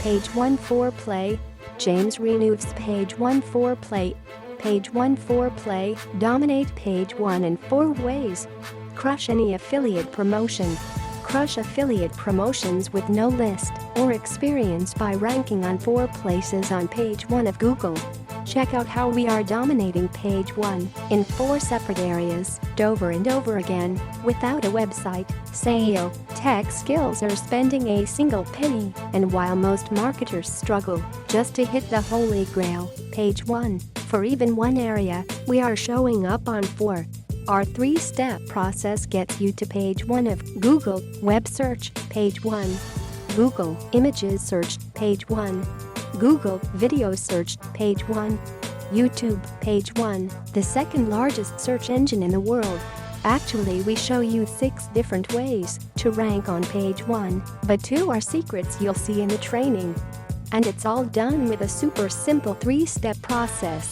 Page 1 foreplay. James Renouf's Page 1 foreplay. Page 1 foreplay. Dominate page 1 in 4 ways. Crush any affiliate promotion. Crush affiliate promotions with no list or experience by ranking on 4 places on page 1 of Google. Check out how we are dominating page 1 in 4 separate areas, over and over again, without a website, SEO, tech skills or spending a single penny, and while most marketers struggle just to hit the holy grail, page 1, for even one area, we are showing up on 4. Our 3-step process gets you to page 1 of Google Web Search, page 1. Google Images Search, page 1. Google Video Search, page 1. YouTube, page 1, the second largest search engine in the world. Actually, we show you 6 different ways to rank on page 1, but 2 are secrets you'll see in the training. And it's all done with a super simple 3-step process.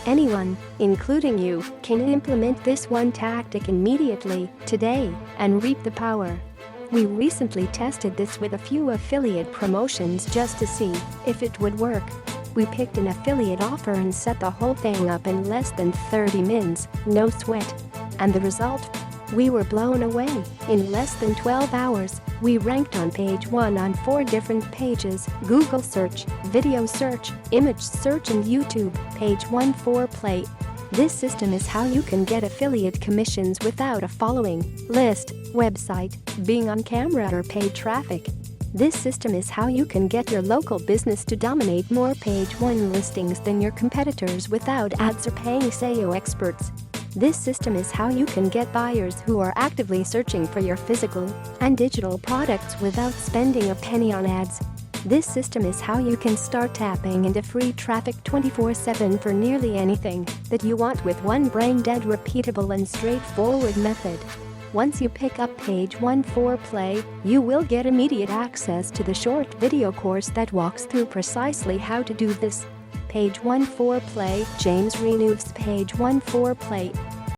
Anyone, including you, can implement this one tactic immediately, today, and reap the power. We recently tested this with a few affiliate promotions just to see if it would work. We picked an affiliate offer and set the whole thing up in less than 30 minutes, no sweat. And the result? We were blown away. In less than 12 hours, we ranked on page 1 on 4 different pages: Google Search, Video Search, Image Search and YouTube, page 1 foreplay. This system is how you can get affiliate commissions without a following, list, website, being on camera or paid traffic. This system is how you can get your local business to dominate more page 1 listings than your competitors without ads or paying SEO experts. This system is how you can get buyers who are actively searching for your physical and digital products without spending a penny on ads. This system is how you can start tapping into free traffic 24/7 for nearly anything that you want with one brain-dead, repeatable and straightforward method. Once you pick up page 1 foreplay, you will get immediate access to the short video course that walks through precisely how to do this. Page 1 foreplay. James Renouf's Page 1 foreplay.